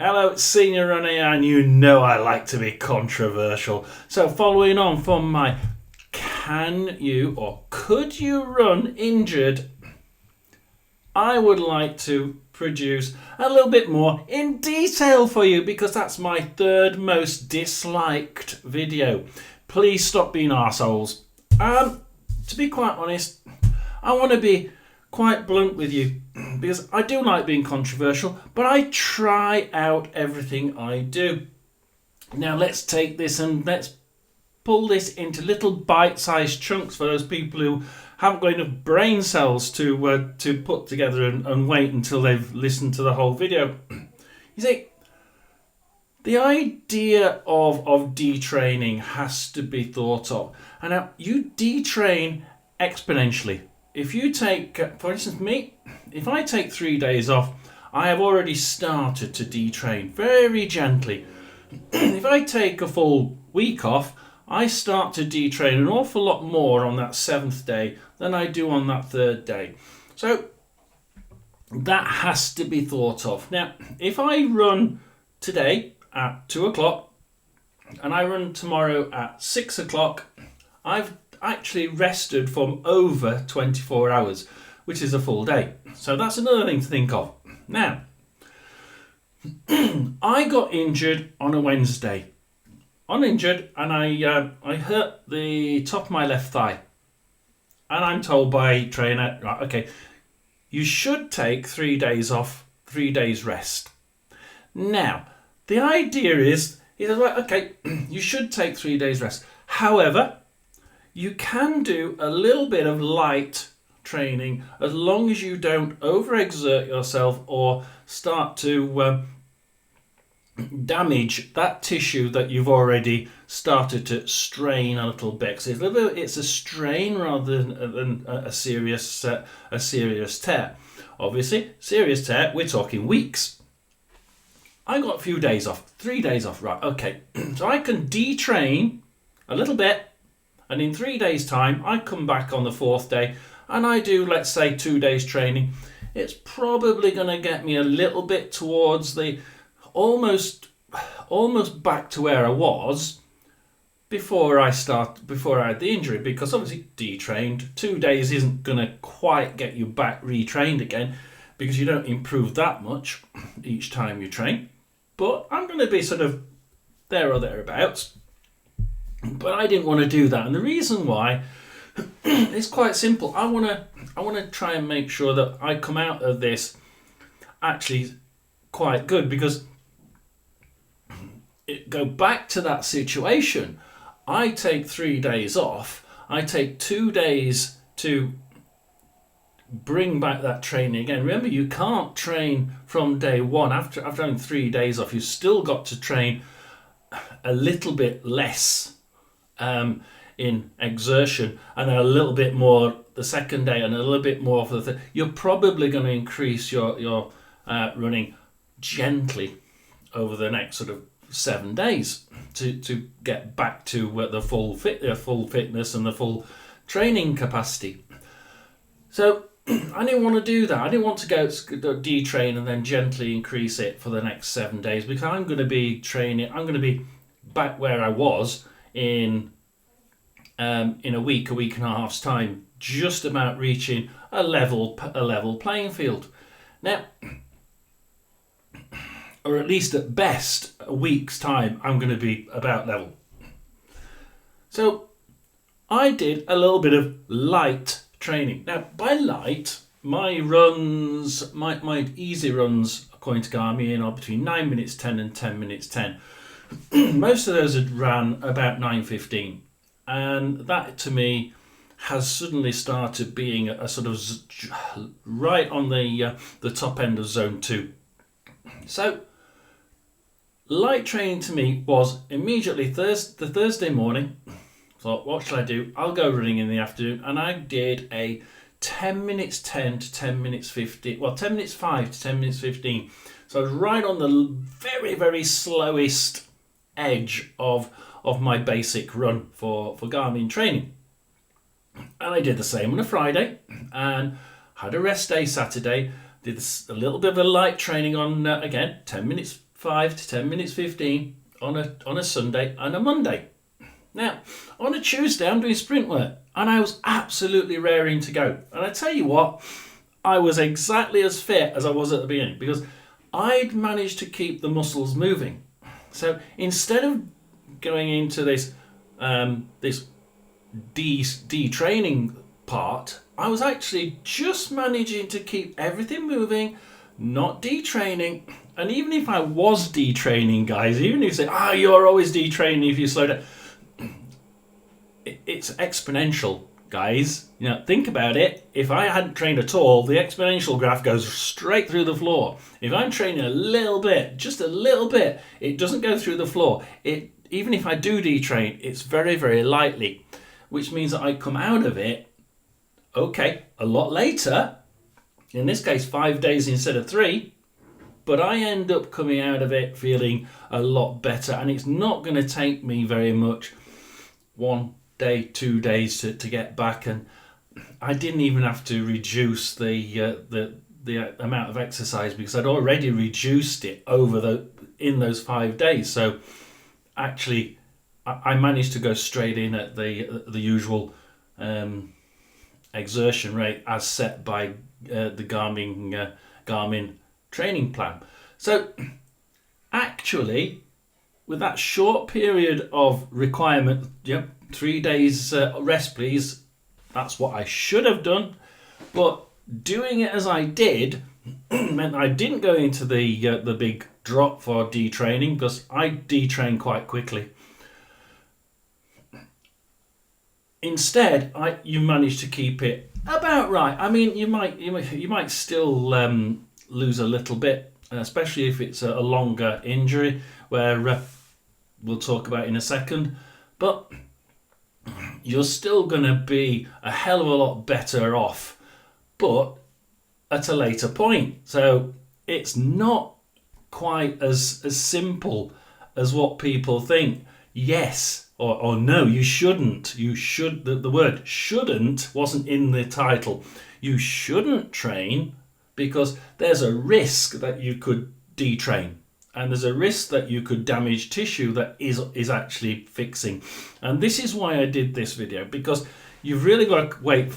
Hello, it's Senior Runner, and you know I like to be controversial. So, following on from my can you or could you run injured, I would like to produce a little bit more in detail for you because that's my third most disliked video. Please stop being arseholes. To be quite honest, I want to be quite blunt with you because I do like being controversial, but I try out everything I do. Now let's take this and let's pull this into little bite-sized chunks for those people who haven't got enough brain cells to put together and wait until they've listened to the whole video. You see, the idea of detraining has to be thought of. And now you detrain exponentially. If you take, for instance, me, if I take 3 days off, I have already started to detrain very gently. If I take a full week off, I start to detrain an awful lot more on that 7th day than I do on that 3rd day. So that has to be thought of. Now, if I run today at 2 o'clock and I run tomorrow at 6 o'clock, I've actually rested from over 24 hours, which is a full day. So that's another thing to think of. Now, I got injured on a Wednesday. Uninjured, and I hurt the top of my left thigh. And I'm told by trainer, right, okay, you should take 3 days off, 3 days rest. Now, the idea is right, okay, you should take 3 days rest. However, you can do a little bit of light training as long as you don't overexert yourself or start to damage that tissue that you've already started to strain a little bit. So it's a strain rather than a serious tear. Obviously, serious tear, we're talking weeks. I got a few days off, 3 days off, right? Okay, so I can detrain a little bit. And in 3 days' time, I come back on the 4th day and I do, let's say, 2 days training. It's probably going to get me a little bit towards the almost back to where I was before I had the injury, because obviously detrained 2 days isn't going to quite get you back retrained again because you don't improve that much each time you train. But I'm going to be sort of there or thereabouts. But I didn't want to do that, and the reason why is quite simple. I want to try and make sure that I come out of this actually quite good, because go back to that situation. I take 3 days off. I take 2 days to bring back that training again. Remember, you can't train from day one. After having 3 days off, you've still got to train a little bit less in exertion and a little bit more the second day and a little bit more for the third. You're probably going to increase your running gently over the next sort of 7 days to get back to the full fitness and the full training capacity. So I didn't want to do that. I didn't want to go detrain and then gently increase it for the next 7 days, because I'm going to be training. I'm going to be back where I was in a week and a half's time, just about reaching a level playing field. Now, or at least at best, a week's time, I'm going to be about level. So I did a little bit of light training. Now, by light, my runs, my easy runs, according to Garmin, are between 9 minutes 10 and 10 minutes 10. Most of those had ran about 9:15, and that to me has suddenly started being a sort of right on the top end of zone 2. So light training to me was immediately the Thursday morning. Thought, what shall I do? I'll go running in the afternoon, and I did a 10 minutes 10 to 10 minutes 15. Well, 10 minutes 5 to 10 minutes 15. So I was right on the very, very slowest edge of my basic run for Garmin training. And I did the same on a Friday and had a rest day Saturday. Did a little bit of a light training on, again, 10 minutes 5 to 10 minutes 15 on a Sunday and a Monday. Now, on a Tuesday, I'm doing sprint work, and I was absolutely raring to go. And I tell you what, I was exactly as fit as I was at the beginning because I'd managed to keep the muscles moving. So instead of going into this de-training part, I was actually just managing to keep everything moving, not detraining. And even if I was detraining, guys, even if you say, you're always detraining if you slow down, it's exponential, guys. You know, think about it. If I hadn't trained at all, the exponential graph goes straight through the floor. If I'm training a little bit, just a little bit, it doesn't go through the floor. Even if I do detrain, it's very, very lightly, which means that I come out of it, okay, a lot later, in this case 5 days instead of 3, but I end up coming out of it feeling a lot better, and it's not going to take me very much, 1 day, 2 days to get back, and I didn't even have to reduce the amount of exercise because I'd already reduced it in those 5 days. So actually, I managed to go straight in at the usual exertion rate as set by the Garmin training plan. So actually, with that short period of requirement, 3 days rest please, that's what I should have done, but doing it as I did meant I didn't go into the big drop for detraining because I detrain quite quickly. Instead, you manage to keep it about right. I mean, you might still lose a little bit, especially if it's a longer injury, where we'll talk about in a second. But you're still going to be a hell of a lot better off, but at a later point. So it's not quite as simple as what people think. Yes or no, you shouldn't. You should. The word shouldn't wasn't in the title. You shouldn't train because there's a risk that you could detrain. And there's a risk that you could damage tissue that is actually fixing. And this is why I did this video, because you've really got to wait.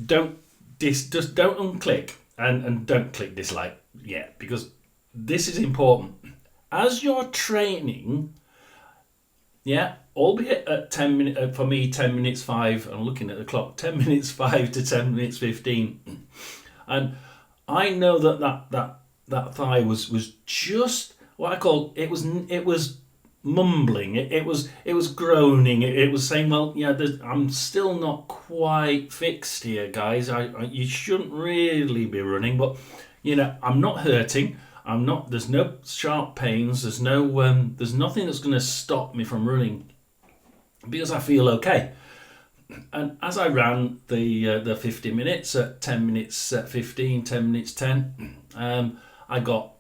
Just don't unclick and don't click dislike yet, because this is important. As you're training, albeit at 10 minutes, for me 10 minutes 5, I'm looking at the clock, 10 minutes 5 to 10 minutes 15. And I know that thigh was just what I call it was mumbling. It was groaning. It was saying, well, I'm still not quite fixed here, guys. You shouldn't really be running, but I'm not hurting. There's no sharp pains. There's nothing that's going to stop me from running because I feel okay. And as I ran the 50 minutes at 10 minutes 15, 10 minutes 10, I got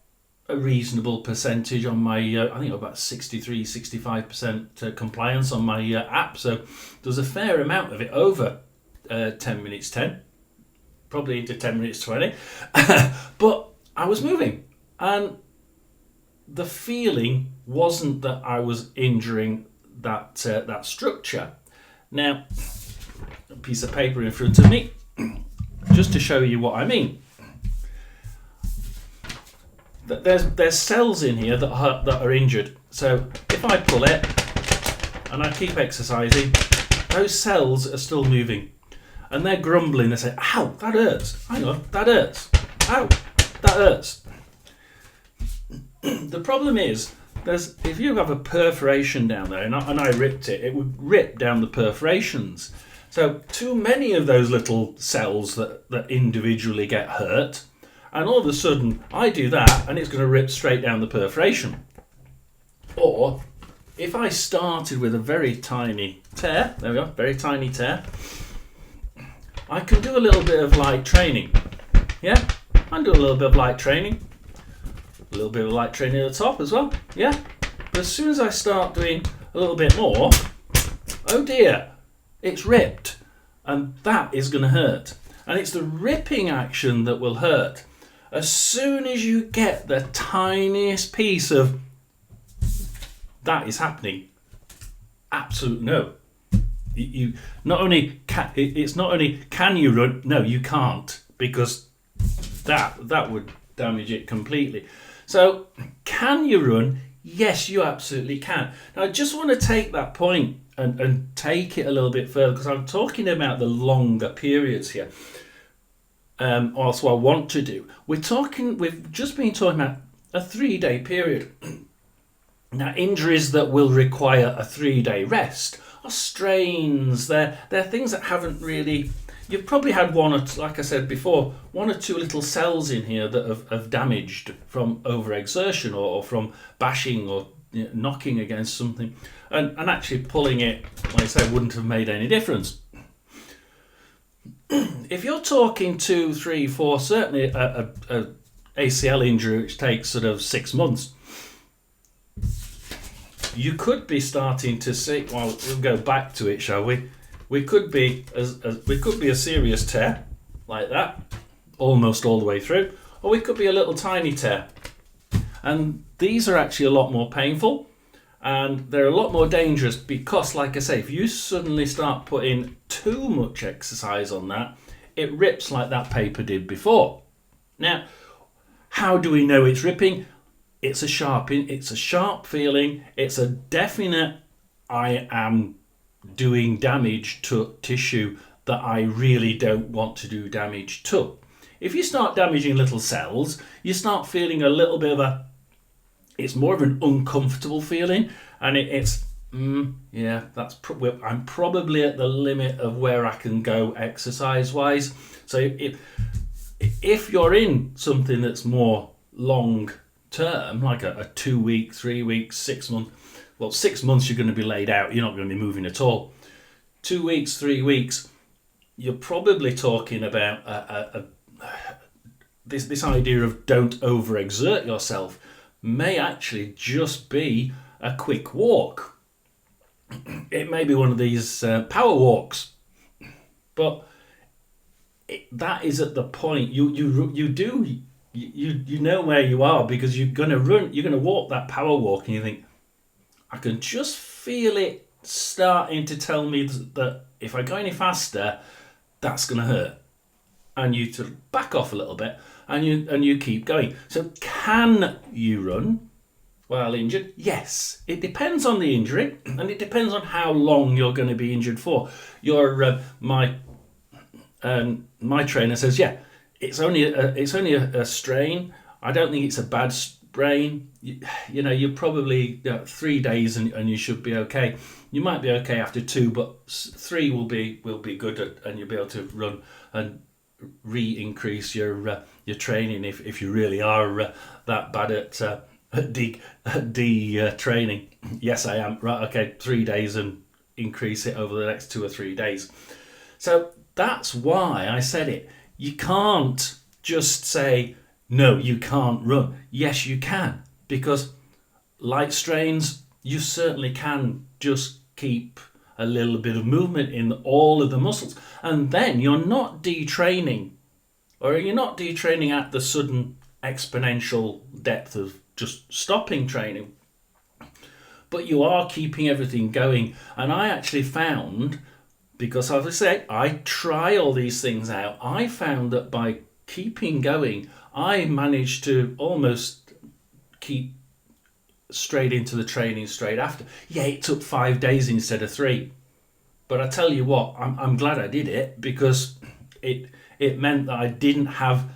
a reasonable percentage on my, I think about 63-65% compliance on my app. So there's a fair amount of it over 10 minutes 10, probably into 10 minutes 20. But I was moving, and the feeling wasn't that I was injuring that structure. Now, a piece of paper in front of me, just to show you what I mean. There's cells in here that are injured. So if I pull it and I keep exercising, those cells are still moving, and they're grumbling. They say, "Ow, that hurts. Hang on, that hurts. Ow, that hurts." The problem is, if you have a perforation down there, and I ripped it, it would rip down the perforations. So too many of those little cells that individually get hurt, and all of a sudden I do that and it's going to rip straight down the perforation. Or if I started with a very tiny tear, there we go, very tiny tear, I can do a little bit of light training. Yeah, I can do a little bit of light training. A little bit of light training at the top as well. Yeah, but as soon as I start doing a little bit more, oh dear, it's ripped, and that is going to hurt. And it's the ripping action that will hurt. As soon as you get the tiniest piece of that is happening, absolute no. You not only can, it's not only can you run, no, you can't, because that would damage it completely. So can you run? Yes, you absolutely can. Now I just want to take that point and take it a little bit further, because I'm talking about the longer periods here. Also, I want to do. We've just been talking about a 3-day period. Now, injuries that will require a 3-day rest are strains. They're things that haven't really. You've probably had one or two, like I said before, one or two little cells in here that have damaged from overexertion or from bashing or knocking against something, and actually pulling it, like I say, wouldn't have made any difference. If you're talking 2, 3, 4, certainly a ACL injury which takes sort of 6 months, you could be starting to see. Well, we'll go back to it, shall we? We could be a serious tear like that, almost all the way through, or we could be a little tiny tear. And these are actually a lot more painful, and they're a lot more dangerous because, like I say, if you suddenly start putting too much exercise on that, it rips like that paper did before. Now, how do we know it's ripping? It's a sharp feeling. It's a definite, I am doing damage to tissue that I really don't want to do damage to. If you start damaging little cells, you start feeling a little bit of it's more of an uncomfortable feeling, and I'm probably at the limit of where I can go exercise wise. So if you're in something that's more long term, like a 2 week, 3 weeks, 6 months, well, 6 months you're going to be laid out, you're not going to be moving at all. 2 weeks, 3 weeks, you're probably talking about this idea of don't overexert yourself may actually just be a quick walk. It may be one of these power walks, but that is at the point you know where you are, because you're going to walk that power walk, and you think, I can just feel it starting to tell me that if I go any faster, that's going to hurt, and you to back off a little bit, and you keep going. So can you run while injured? Yes, it depends on the injury, and it depends on how long you're going to be injured for. My trainer says, yeah, it's only a strain. I don't think it's a bad sprain. You're probably 3 days and you should be okay. You might be okay after 2, but 3 will be good, and you'll be able to run and re-increase your training if you really are that bad at training. Yes, I am. Right, okay, 3 days and increase it over the next 2 or 3 days. So that's why I said it. You can't just say, no, you can't run. Yes, you can, because light strains, you certainly can just keep a little bit of movement in all of the muscles, and then you're not detraining, or you're not detraining at the sudden exponential depth of just stopping training, but you are keeping everything going. And I actually found, because obviously I try all these things out, I found that by keeping going, I managed to almost keep straight into the training straight after. Yeah, it took 5 days instead of 3, but I tell you what, I'm glad I did it, because it meant that I didn't have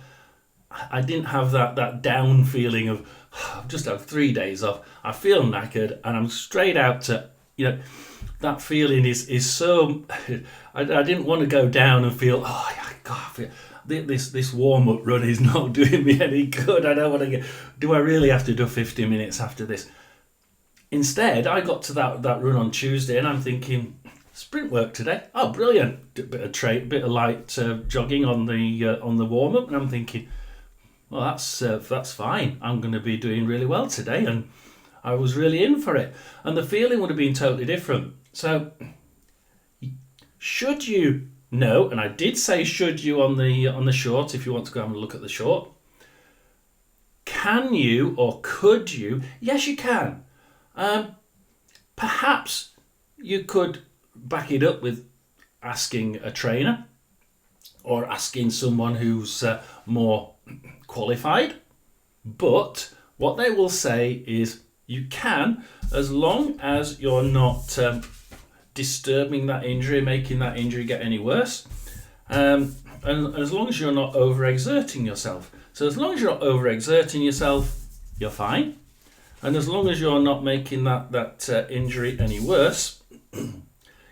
that down feeling of, I've just had 3 days off, I feel knackered, and I'm straight out to, that feeling is so. I didn't want to go down and feel, God, this warm-up run is not doing me any good. I don't want to do I really have to do 50 minutes after this? Instead, I got to that run on Tuesday, and I'm thinking, sprint work today. Oh, brilliant! Bit of light jogging on the warm-up, and I'm thinking, well, that's fine. I'm going to be doing really well today, and I was really in for it, and the feeling would have been totally different. So, should you know? And I did say should you on the short. If you want to go and look at the short, can you or could you? Yes, you can. Perhaps you could back it up with asking a trainer or asking someone who's more qualified. But what they will say is you can, as long as you're not disturbing that injury, making that injury get any worse, and as long as you're not overexerting yourself. So as long as you're not overexerting yourself, you're fine. And as long as you're not making that injury any worse,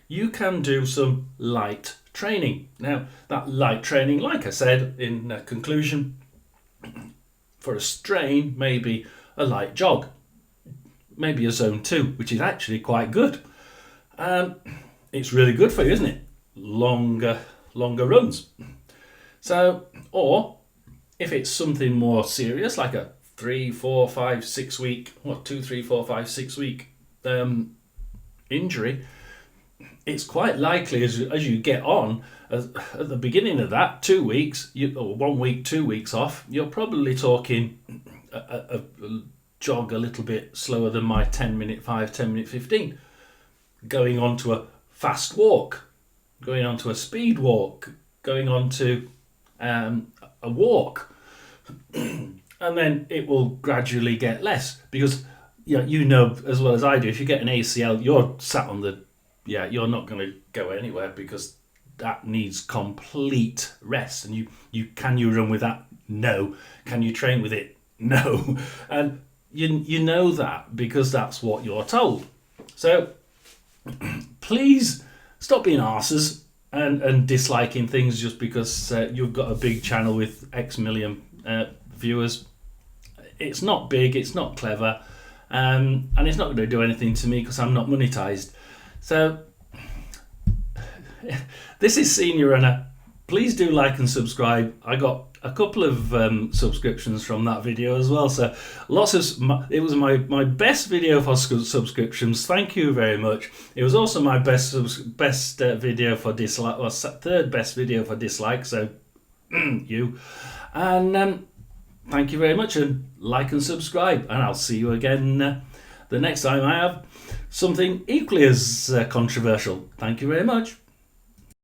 you can do some light training. Now, that light training, like I said in conclusion, for a strain, maybe a light jog, maybe a zone 2, which is actually quite good. It's really good for you, isn't it? Longer runs. So, or if it's something more serious, like a 3, 4, 5, 6 week, 2, 3, 4, 5, 6 week injury, it's quite likely as you get on, at the beginning of that 2 weeks, or 1 week, 2 weeks off, you're probably talking a jog a little bit slower than my 10-minute 5, 10-minute 15, going on to a fast walk, going on to a speed walk, going on to a walk, and then it will gradually get less, because you know as well as I do, if you get an ACL, you're sat on the you're not going to go anywhere, because that needs complete rest. And can you run with that? No. Can you train with it? No. And you know that because that's what you're told. So please stop being arses and disliking things just because you've got a big channel with X million viewers. It's not big, it's not clever, and it's not going to do anything to me because I'm not monetized. So this is Senior Runner. Please do like and subscribe. I got a couple of subscriptions from that video as well. So it was my best video for subscriptions. Thank you very much. It was also my best video for dislike, or third best video for dislike. So you, and thank you very much, and like and subscribe, and I'll see you again the next time I have something equally as controversial. Thank you very much.